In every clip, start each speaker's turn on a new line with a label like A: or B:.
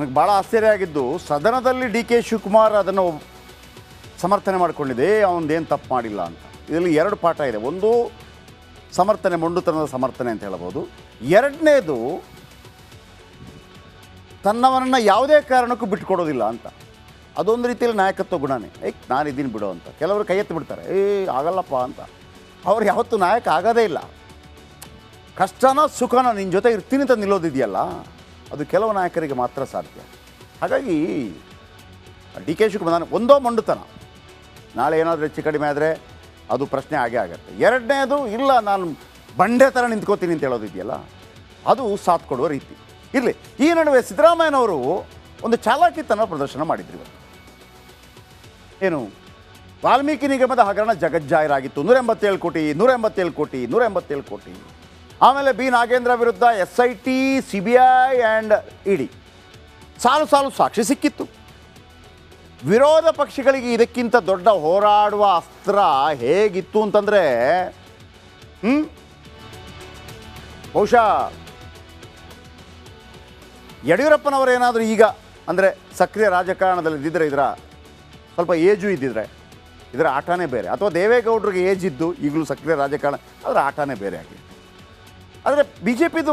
A: ನನಗೆ ಭಾಳ ಆಶ್ಚರ್ಯ ಆಗಿದ್ದು ಸದನದಲ್ಲಿ ಡಿ ಕೆ ಶಿವಕುಮಾರ್ ಅದನ್ನು ಸಮರ್ಥನೆ ಮಾಡಿಕೊಂಡಿದೆ, ಅವನದೇನು ತಪ್ಪು ಮಾಡಿಲ್ಲ ಅಂತ. ಇದರಲ್ಲಿ ಎರಡು ಪಾಠ ಇದೆ. ಒಂದು ಸಮರ್ಥನೆ, ಮೊಂಡುತನದ ಸಮರ್ಥನೆ ಅಂತ ಹೇಳ್ಬೋದು. ಎರಡನೇದು ತನ್ನವರನ್ನು ಯಾವುದೇ ಕಾರಣಕ್ಕೂ ಬಿಟ್ಕೊಡೋದಿಲ್ಲ ಅಂತ. ಅದೊಂದು ರೀತಿಯಲ್ಲಿ ನಾಯಕತ್ವ ಗುಣನೇ. ನಾನಿದ್ದೀನಿ ಬಿಡೋ ಅಂತ. ಕೆಲವರು ಕೈ ಎತ್ತಿ ಬಿಡ್ತಾರೆ, ಆಗಲ್ಲಪ್ಪ ಅಂತ. ಅವ್ರು ಯಾವತ್ತೂ ನಾಯಕ ಆಗೋದೇ ಇಲ್ಲ. ಕಷ್ಟನ ಸುಖನ ನಿನ್ನ ಜೊತೆ ಇರ್ತೀನಿ ಅಂತ ನಿಲ್ಲೋದಿದೆಯಲ್ಲ, ಅದು ಕೆಲವು ನಾಯಕರಿಗೆ ಮಾತ್ರ ಸಾಧ್ಯ. ಹಾಗಾಗಿ ಡಿ ಕೆ ಶಿವಕುಮಾರ್ ಒಂದೋ ಮೊಂಡುತನ, ನಾಳೆ ಏನಾದರೂ ಹೆಚ್ಚು ಕಡಿಮೆ ಆದರೆ ಅದು ಪ್ರಶ್ನೆ ಆಗೇ ಆಗುತ್ತೆ. ಎರಡನೇದು ಇಲ್ಲ ನಾನು ಬಂಡೆ ಥರ ನಿಂತ್ಕೋತೀನಿ ಅಂತ ಹೇಳೋದಿದೆಯಲ್ಲ, ಅದು ಸಾಥ್ ಕೊಡುವ ರೀತಿ ಇರಲಿ. ಈ ನಡುವೆ ಸಿದ್ದರಾಮಯ್ಯನವರು ಒಂದು ಚಾಲಾಕಿತನ ಪ್ರದರ್ಶನ ಮಾಡಿದ್ರು ಇವತ್ತು. ಏನು, ವಾಲ್ಮೀಕಿ ನಿಗಮದ ಹಗರಣ ಜಗಜ್ಜಾಹೀರಾಗಿತ್ತು. 187 ಕೋಟಿ 187 ಕೋಟಿ 187 ಕೋಟಿ. ಆಮೇಲೆ ಬಿ ನಾಗೇಂದ್ರ ವಿರುದ್ಧ SIT, CBI ಆ್ಯಂಡ್ ED ಸಾಲು ಸಾಲು ಸಾಕ್ಷಿ ಸಿಕ್ಕಿತ್ತು. ವಿರೋಧ ಪಕ್ಷಗಳಿಗೆ ಇದಕ್ಕಿಂತ ದೊಡ್ಡ ಹೋರಾಡುವ ಅಸ್ತ್ರ ಹೇಗಿತ್ತು ಅಂತಂದರೆ, ಬಹುಶಃ ಯಡಿಯೂರಪ್ಪನವರೇನಾದರೂ ಈಗ ಅಂದರೆ ಸಕ್ರಿಯ ರಾಜಕಾರಣದಲ್ಲಿ ಇದ್ದಿದ್ರೆ, ಇದರ ಸ್ವಲ್ಪ ಏಜು ಇದ್ದಿದ್ರೆ ಇದರ ಆಟನೇ ಬೇರೆ. ಅಥವಾ ದೇವೇಗೌಡರಿಗೆ ಏಜ್ ಇದ್ದು ಈಗಲೂ ಸಕ್ರಿಯ ರಾಜಕಾರಣ, ಅದರ ಆಟನೇ ಬೇರೆ ಆಗಿದೆ. ಆದರೆ BJPದು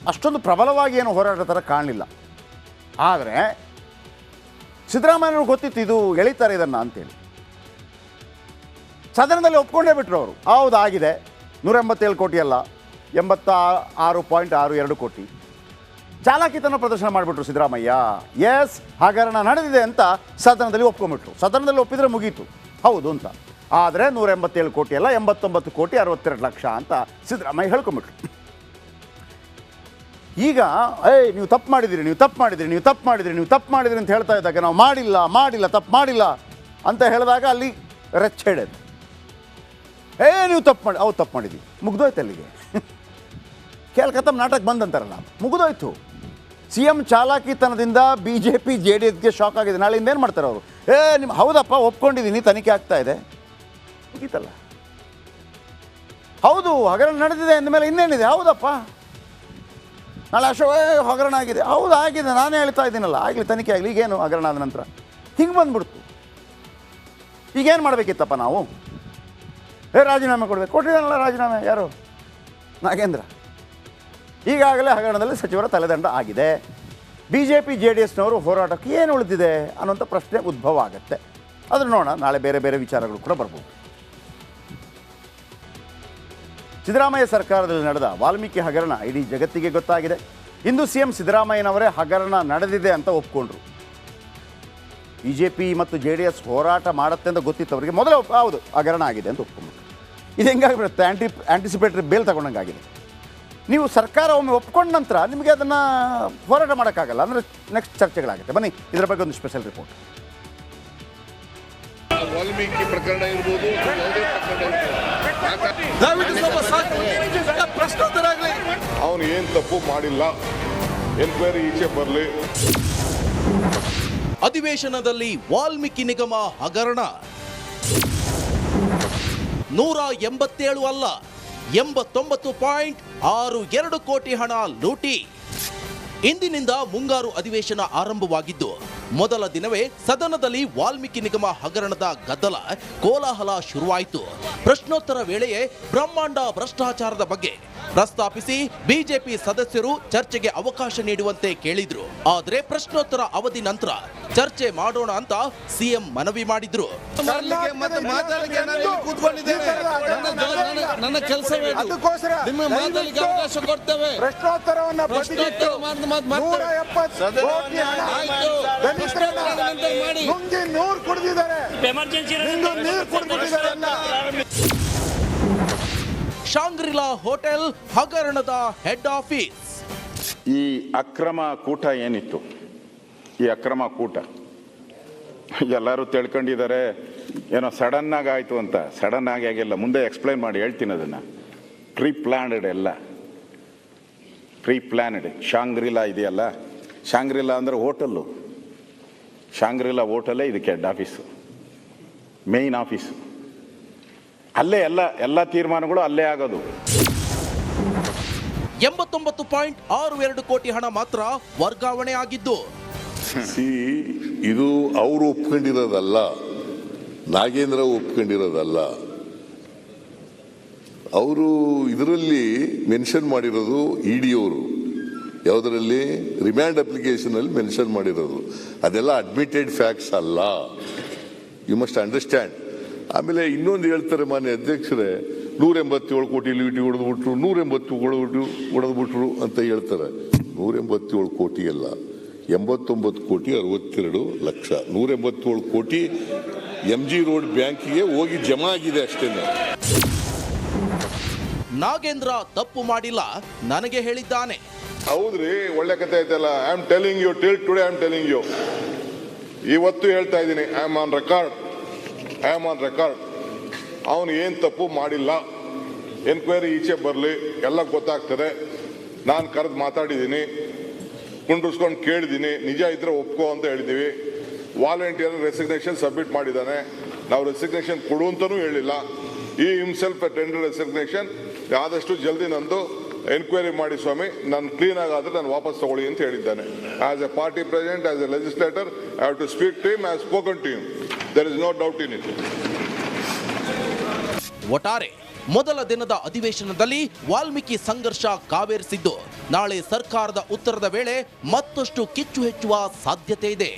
A: ಅಷ್ಟೊಂದು ಪ್ರಬಲವಾಗಿ ಏನು ಹೋರಾಟ ಥರ ಕಾಣಲಿಲ್ಲ. ಆದರೆ ಸಿದ್ದರಾಮಯ್ಯವ್ರಿಗೆ ಗೊತ್ತಿತ್ತು ಇದು ಎಳಿತಾರೆ ಇದನ್ನು ಅಂತೇಳಿ. ಸದನದಲ್ಲಿ ಒಪ್ಕೊಂಡೇ ಬಿಟ್ಟರು ಅವರು. ಹೌದು ಆಗಿದೆ, 187 ಕೋಟಿ ಅಲ್ಲ 86.62 ಕೋಟಿ. ಚಾಲಾಕಿತನ ಪ್ರದರ್ಶನ ಮಾಡಿಬಿಟ್ರು ಸಿದ್ದರಾಮಯ್ಯ. ಎಸ್, ಹಗರಣ ನಡೆದಿದೆ ಅಂತ ಸದನದಲ್ಲಿ ಒಪ್ಕೊಂಡ್ಬಿಟ್ರು. ಸದನದಲ್ಲಿ ಒಪ್ಪಿದರೆ ಮುಗೀತು, ಹೌದು ಅಂತ. ಆದರೆ 187 ಕೋಟಿ ಅಲ್ಲ 89 ಕೋಟಿ 62 ಲಕ್ಷ ಅಂತ ಸಿದ್ದರಾಮಯ್ಯ ಹೇಳ್ಕೊಂಬಿಟ್ರು. ಈಗ ನೀವು ತಪ್ಪು ಮಾಡಿದಿರಿ, ನೀವು ತಪ್ಪು ಮಾಡಿದಿರಿ, ನೀವು ತಪ್ಪು ಮಾಡಿದಿರಿ, ನೀವು ತಪ್ಪು ಮಾಡಿದಿರಿ ಅಂತ ಹೇಳ್ತಾ ಇದ್ದಾಗ, ನಾವು ಮಾಡಿಲ್ಲ ತಪ್ಪು ಮಾಡಿಲ್ಲ ಅಂತ ಹೇಳಿದಾಗ ಅಲ್ಲಿ ರೆಚ್ಚೆಡೆದು. ನೀವು ತಪ್ಪು ಮಾಡಿ, ಅವ್ರು ತಪ್ಪು ಮಾಡಿದ್ವಿ, ಮುಗ್ದೋಯ್ತು ಅಲ್ಲಿಗೆ. ಕೇಳ್ಕತ್ತಮ್ಮ ನಾಟಕ ಬಂದಂತಾರಲ್ಲ, ಮುಗಿದೋಯ್ತು. CM ಚಾಲಾಕಿತನದಿಂದ BJP JDSಗೆ ಶಾಕ್ ಆಗಿದೆ. ನಾಳೆಯಿಂದ ಏನು ಮಾಡ್ತಾರೆ ಅವರು? ನಿಮ್ಮ ಹೌದಪ್ಪ ಒಪ್ಕೊಂಡಿದ್ದೀನಿ, ತನಿಖೆ ಆಗ್ತಾ ಇದೆ, ಮುಗೀತಲ್ಲ. ಹೌದು ಹಗರಣ ನಡೆದಿದೆ ಅಂದಮೇಲೆ ಇನ್ನೇನಿದೆ? ಹೌದಪ್ಪ ನಾಳೆ ಹಗರಣ ಆಗಿದೆ, ಹೌದು ಆಗಿದೆ, ನಾನೇ ಹೇಳ್ತಾ ಇದ್ದೀನಲ್ಲ, ಆಗಲಿ ತನಿಖೆ ಆಗಲಿ, ಈಗೇನು ಹಗರಣ ಆದ ನಂತರ ಹಿಂಗೆ ಬಂದ್ಬಿಡ್ತು. ಈಗೇನು ಮಾಡಬೇಕಿತ್ತಪ್ಪ ನಾವು? ರಾಜೀನಾಮೆ ಕೊಡಬೇಕು. ಕೊಟ್ಟಿದ್ದಾನಲ್ಲ ರಾಜೀನಾಮೆ, ಯಾರು? ನಾಗೇಂದ್ರ. ಈಗಾಗಲೇ ಹಗರಣದಲ್ಲಿ ಸಚಿವರ ತಲೆದಂಡ ಆಗಿದೆ. BJP JDSನವರು ಹೋರಾಟಕ್ಕೆ ಏನು ಉಳಿದಿದೆ ಅನ್ನೋಂಥ ಪ್ರಶ್ನೆ ಉದ್ಭವ ಆಗುತ್ತೆ. ಅದನ್ನು ನೋಡೋಣ, ನಾಳೆ ಬೇರೆ ಬೇರೆ ವಿಚಾರಗಳು ಕೂಡ ಬರ್ಬೋದು. ಸಿದ್ದರಾಮಯ್ಯ ಸರ್ಕಾರದಲ್ಲಿ ನಡೆದ ವಾಲ್ಮೀಕಿ ಹಗರಣ ಇಡೀ ಜಗತ್ತಿಗೆ ಗೊತ್ತಾಗಿದೆ. ಇಂದು CM ಸಿದ್ದರಾಮಯ್ಯನವರೇ ಹಗರಣ ನಡೆದಿದೆ ಅಂತ ಒಪ್ಕೊಂಡ್ರು. BJP ಮತ್ತು JDS ಹೋರಾಟ ಮಾಡುತ್ತೆ ಅಂತ ಗೊತ್ತಿತ್ತು ಅವರಿಗೆ. ಮೊದಲೇ ಹೌದು ಹಗರಣ ಆಗಿದೆ ಅಂತ ಒಪ್ಕೊಂಡ್ರು. ಇದು ಹೆಂಗಾಗಿಬಿಡುತ್ತೆ? Anticipatory bale ತಗೊಂಡಂಗಾಗಿದೆ. ನೀವು ಸರ್ಕಾರ ಒಮ್ಮೆ ಒಪ್ಕೊಂಡ ನಂತರ ನಿಮಗೆ ಅದನ್ನು ಹೋರಾಟ ಮಾಡೋಕ್ಕಾಗಲ್ಲ, ಅಂದರೆ ನೆಕ್ಸ್ಟ್ ಚರ್ಚೆಗಳಾಗುತ್ತೆ. ಬನ್ನಿ ಇದರ ಬಗ್ಗೆ ಒಂದು ಸ್ಪೆಷಲ್ ರಿಪೋರ್ಟ್.
B: ವಾಲ್ಮೀಕಿ ಪ್ರಕರಣ ಇರ್ಬೋದು, ಅವನು ಏನು ತಪ್ಪು ಮಾಡಿಲ್ಲ, ಎನ್ಕ್ವೈರಿ ಈಚೆ ಬರಲಿ.
C: ಅಧಿವೇಶನದಲ್ಲಿ ವಾಲ್ಮೀಕಿ ನಿಗಮ ಹಗರಣ 187 ಅಲ್ಲ 89.62 ಕೋಟಿ ಹಣ ಲೂಟಿ. ಇಂದಿನಿಂದ ಮುಂಗಾರು ಅಧಿವೇಶನ ಆರಂಭವಾಗಿದ್ದು ಮೊದಲ ದಿನವೇ ಸದನದಲ್ಲಿ ವಾಲ್ಮೀಕಿ ನಿಗಮ ಹಗರಣದ ಗದ್ದಲ ಕೋಲಾಹಲ ಶುರುವಾಯಿತು. ಪ್ರಶ್ನೋತ್ತರ ವೇಳೆಯೇ ಬ್ರಹ್ಮಾಂಡ ಭ್ರಷ್ಟಾಚಾರದ ಬಗ್ಗೆ ಪ್ರಸ್ತಾಪಿಸಿ BJP ಸದಸ್ಯರು ಚರ್ಚೆಗೆ ಅವಕಾಶ ನೀಡುವಂತೆ ಕೇಳಿದ್ರು. ಆದರೆ ಪ್ರಶ್ನೋತ್ತರ ಅವಧಿ ನಂತರ ಚರ್ಚೆ ಮಾಡೋಣ ಅಂತ CM ಮನವಿ ಮಾಡಿದ್ರು.
D: ನನ್ನ ಕೆಲಸ ಅವಕಾಶ ಕೊಡ್ತೇವೆ.
C: ಶಾಂಗ್ರಿಲಾ ಹೋಟೆಲ್ ಹಗರಣದ ಹೆಡ್ ಆಫೀಸ್.
E: ಈ ಅಕ್ರಮ ಕೂಟ ಏನಿತ್ತು, ಈ ಅಕ್ರಮ ಕೂಟ ಎಲ್ಲರೂ ತಿಳ್ಕೊಂಡಿದ್ದಾರೆ ಏನೋ ಸಡನ್ ಆಗಿ ಆಯಿತು ಅಂತ. ಸಡನ್ ಆಗಿ ಆಗಿಲ್ಲ, ಮುಂದೆ ಎಕ್ಸ್ಪ್ಲೈನ್ ಮಾಡಿ ಹೇಳ್ತೀನಿ ಅದನ್ನು. ಪ್ರೀ ಪ್ಲ್ಯಾನ್ಡ್, ಎಲ್ಲ ಪ್ರೀ ಪ್ಲ್ಯಾನ್ಡ್. ಶಾಂಗ್ರಿಲಾ ಇದೆಯಲ್ಲ, ಶಾಂಗ್ರಿಲಾ ಅಂದರೆ ಹೋಟೆಲ್ಲು. ಶಾಂಗ್ರಿಲಾ ಹೋಟೆಲ್ಲೇ ಇದಕ್ಕೆ ಹೆಡ್ ಆಫೀಸು, ಮೇಯ್ನ್ ಆಫೀಸು. ಅಲ್ಲೇ ಎಲ್ಲ ತೀರ್ಮಾನಗಳು ಅಲ್ಲೇ ಆಗೋದು.
C: 89.62 ಕೋಟಿ ಹಣ ಮಾತ್ರ ವರ್ಗಾವಣೆ ಆಗಿದ್ದು
B: ಇದು ಅವರು ಒಪ್ಕೊಂಡಿರೋದಲ್ಲ, ನಾಗೇಂದ್ರ ಒಪ್ಕೊಂಡಿರೋದಲ್ಲ. ಅವರು ಇದರಲ್ಲಿ ಮೆನ್ಷನ್ ಮಾಡಿರೋದು ಇಡಿ ಅವರು, ಯಾವುದರಲ್ಲಿ ರಿಮ್ಯಾಂಡ್ ಅಪ್ಲಿಕೇಶನ್ ಅಲ್ಲಿ ಮೆನ್ಷನ್ ಮಾಡಿರೋದು, ಅದೆಲ್ಲ ಅಡ್ಮಿಟೆಡ್ ಫ್ಯಾಕ್ಟ್ಸ್ ಅಲ್ಲ. You must understand. ಆಮೇಲೆ ಇನ್ನೊಂದು ಹೇಳ್ತಾರೆ ಮಾನ್ಯ ಅಧ್ಯಕ್ಷರೇ, 187 ಕೋಟಿ ಲೂಟಿ ಹೊಡೆದ್ಬಿಟ್ರು, 187 ಹೊಡೆದ್ಬಿಟ್ರು ಅಂತ ಹೇಳ್ತಾರೆ. 187 ಕೋಟಿ ಅಲ್ಲ, 89 ಕೋಟಿ 62 ಲಕ್ಷ. 187 ಕೋಟಿ MG ರೋಡ್ ಬ್ಯಾಂಕಿಗೆ ಹೋಗಿ ಜಮಾ ಆಗಿದೆ ಅಷ್ಟೇ.
C: ನಾಗೇಂದ್ರ ತಪ್ಪು ಮಾಡಿಲ್ಲ, ನನಗೆ ಹೇಳಿದ್ದಾನೆ.
B: ಹೌದ್ರಿ, ಒಳ್ಳೆ ಕತೆ ಐತಲ್ಲ. I am telling you, till today I am telling you. ಇವತ್ತು ಹೇಳ್ತಾ ಇದ್ದೀನಿ, ಐ ಆಮ್ ಆನ್ ರೆಕಾರ್ಡ್. ಅವನು ಏನು ತಪ್ಪು ಮಾಡಿಲ್ಲ. ಎನ್ಕ್ವೈರಿ ಈಚೆ ಬರಲಿ, ಎಲ್ಲ ಗೊತ್ತಾಗ್ತದೆ. ನಾನು ಕರೆದು ಮಾತಾಡಿದ್ದೀನಿ, ಕುಂಡ್ರಿಸ್ಕೊಂಡು ಕೇಳಿದ್ದೀನಿ, ನಿಜ ಇದ್ರೆ ಒಪ್ಕೋ ಅಂತ ಹೇಳಿದ್ದೀವಿ. ವಾಲಂಟಿಯರ್ ರೆಸಿಗ್ನೇಷನ್ ಸಬ್ಮಿಟ್ ಮಾಡಿದ್ದಾನೆ. ನಾವು ರೆಸಿಗ್ನೇಷನ್ ಕೊಡು ಅಂತಲೂ ಹೇಳಿಲ್ಲ. ಈ ಹಿಮ್ಸೆಲ್ಫ್ ಟೆಂಡರ್ ರೆಸಿಗ್ನೇಷನ್ ಆದಷ್ಟು ಜಲ್ದಿ ನಂದು ಎನ್ಕ್ವೈರಿ ಮಾಡಿ ಸ್ವಾಮಿ, ನಾನು ಕ್ಲೀನ್ ಆಗಾದ್ರೆ ನಾನು ವಾಪಸ್ ತಗೊಳ್ಳಿ ಅಂತ ಹೇಳಿದ್ದಾನೆ. As a party president, as a legislator, I have to speak to him, I have spoken to him. There is no doubt in it.
C: ಒಟ್ಟಾರೆ ಮೊದಲ ದಿನದ ಅಧಿವೇಶನದಲ್ಲಿ ವಾಲ್ಮೀಕಿ ಸಂಘರ್ಷ ಕಾವೇರಿಸಿದ್ದು ನಾಳೆ ಸರ್ಕಾರದ ಉತ್ತರದ ವೇಳೆ ಮತ್ತಷ್ಟು ಕಿಚ್ಚು ಹೆಚ್ಚುವ ಸಾಧ್ಯತೆ ಇದೆ.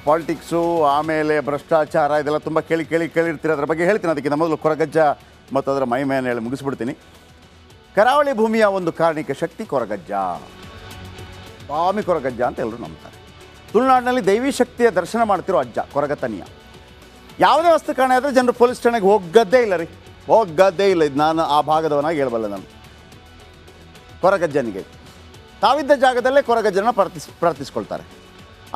A: ಪಾಲಿಟಿಕ್ಸು, ಆಮೇಲೆ ಭ್ರಷ್ಟಾಚಾರ, ಇದೆಲ್ಲ ತುಂಬ ಕೇಳಿರ್ತೀರ. ಅದರ ಬಗ್ಗೆ ಹೇಳ್ತೀನಿ. ಅದಕ್ಕಿಂತ ಮೊದಲು ಕೊರಗಜ್ಜ ಮತ್ತು ಅದರ ಮಹಿಮೆಯನ್ನು ಹೇಳಿ ಮುಗಿಸ್ಬಿಡ್ತೀನಿ. ಕರಾವಳಿ ಭೂಮಿಯ ಒಂದು ಕಾರಣಿಕ ಶಕ್ತಿ ಕೊರಗಜ್ಜ, ಸ್ವಾಮಿ ಕೊರಗಜ್ಜ ಅಂತ ಎಲ್ಲರೂ ನಂಬ್ತಾರೆ. ತುಳುನಾಡಿನಲ್ಲಿ ದೈವಿ ಶಕ್ತಿಯ ದರ್ಶನ ಮಾಡ್ತಿರೋ ಅಜ್ಜ ಕೊರಗತನಿಯ. ಯಾವುದೇ ವಸ್ತು ಕಾರಣ ಆದರೆ ಜನರು ಪೊಲೀಸ್ ಠಾಣೆಗೆ ಹೋಗದ್ದೇ ಇಲ್ಲ ರೀ, ಹೋಗದ್ದೇ ಇಲ್ಲ. ಇದು ನಾನು ಆ ಭಾಗದವನಾಗಿ ಹೇಳಬಲ್ಲೆ. ನಾನು ಕೊರಗಜ್ಜನಿಗೆ ತಾವಿದ್ದ ಜಾಗದಲ್ಲೇ ಕೊರಗಜ್ಜನ ಪ್ರಾರ್ಥಿಸ್ಕೊಳ್ತಾರೆ.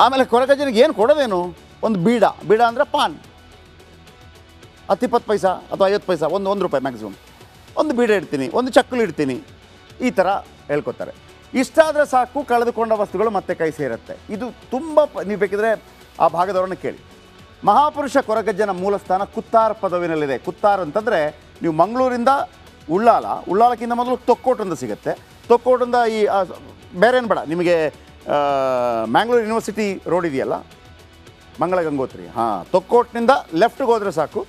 A: ಆಮೇಲೆ ಕೊರಗಜ್ಜನಿಗೆ ಏನು ಕೊಡೋದೇನು? ಒಂದು ಬೀಡ ಅಂದರೆ ಪಾನ್, 10-20 ಪೈಸಾ ಅಥವಾ 50 ಪೈಸಾ, ಒಂದು ರೂಪಾಯಿ ಮ್ಯಾಕ್ಸಿಮಮ್. ಒಂದು ಬೀಡ ಇಡ್ತೀನಿ, ಒಂದು ಚಕ್ಕಲು ಇಡ್ತೀನಿ, ಈ ಥರ ಹೇಳ್ಕೊತಾರೆ. ಇಷ್ಟಾದರೆ ಸಾಕು, ಕಳೆದುಕೊಂಡ ವಸ್ತುಗಳು ಮತ್ತೆ ಕೈ ಸೇರುತ್ತೆ. ಇದು ತುಂಬ ನೀವು ಬೇಕಿದ್ರೆ ಆ ಭಾಗದವ್ರನ್ನ ಕೇಳಿ. ಮಹಾಪುರುಷ ಕೊರಗಜ್ಜನ ಮೂಲ ಸ್ಥಾನ ಕುತ್ತಾರ್ ಪದವಿನಲ್ಲಿದೆ. ಕುತ್ತಾರ್ ಅಂತಂದರೆ ನೀವು ಮಂಗಳೂರಿಂದ ಉಳ್ಳಾಲಕ್ಕಿಂತ ಮೊದಲು ತೊಕ್ಕೋಟಿಂದ ಸಿಗುತ್ತೆ. ತೊಕ್ಕೋಟಿಂದ ಈ ಬೇರೇನು ಬೇಡ, ನಿಮಗೆ ಮ್ಯಾಂಗ್ಳೂರು ಯೂನಿವರ್ಸಿಟಿ ರೋಡ್ ಇದೆಯಲ್ಲ, ಮಂಗಳ ಗಂಗೋತ್ರಿ, ತೊಕ್ಕೋಟ್ನಿಂದ ಲೆಫ್ಟ್ಗೆ ಹೋದರೆ ಸಾಕು,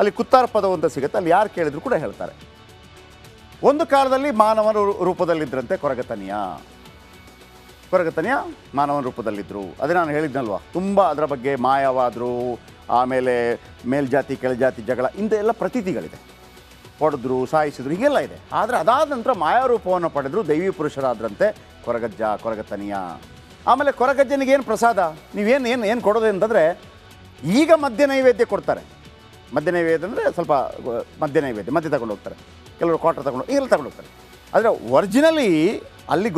A: ಅಲ್ಲಿ ಕುತ್ತಾರ ಪದವು ಅಂತ ಸಿಗುತ್ತೆ. ಅಲ್ಲಿ ಯಾರು ಕೇಳಿದ್ರು ಕೂಡ ಹೇಳ್ತಾರೆ. ಒಂದು ಕಾಲದಲ್ಲಿ ಮಾನವನ ರೂಪದಲ್ಲಿದ್ದರಂತೆ ಕೊರಗತನಿಯ ಮಾನವನ ರೂಪದಲ್ಲಿದ್ದರು. ಅದೇ ನಾನು ಹೇಳಿದ್ನಲ್ವ, ತುಂಬ ಅದರ ಬಗ್ಗೆ ಮಾಯವಾದರು. ಆಮೇಲೆ ಮೇಲ್ಜಾತಿ ಕೆಳಜಾತಿ ಜಗಳ ಇಂಥ ಎಲ್ಲ ಪ್ರತೀತಿಗಳಿದೆ. ಹೊಡೆದ್ರು, ಸಾಯಿಸಿದ್ರು, ಹೀಗೆಲ್ಲ ಇದೆ. ಆದರೆ ಅದಾದ ನಂತರ ಮಾಯಾರೂಪವನ್ನು ಪಡೆದರು, ದೈವಿ ಪುರುಷರಾದ್ರಂತೆ ಕೊರಗತನಿಯ. ಆಮೇಲೆ ಕೊರಗಜ್ಜನಿಗೆ ಏನು ಪ್ರಸಾದ, ನೀವೇನು ಕೊಡೋದು ಅಂತಂದರೆ, ಈಗ ಮದ್ಯ ನೈವೇದ್ಯ ಕೊಡ್ತಾರೆ. ಮದ್ಯ ನೈವೇದ್ಯ ಅಂದರೆ ಸ್ವಲ್ಪ ಮದ್ಯ ತಗೊಂಡು ಹೋಗ್ತಾರೆ. ಕೆಲವರು ಕ್ವಾರ್ಟರ್ ಹೀಗೆಲ್ಲ ತಗೊಂಡು ಹೋಗ್ತಾರೆ. ಆದರೆ ಒರಿಜಿನಲಿ ಅಲ್ಲಿ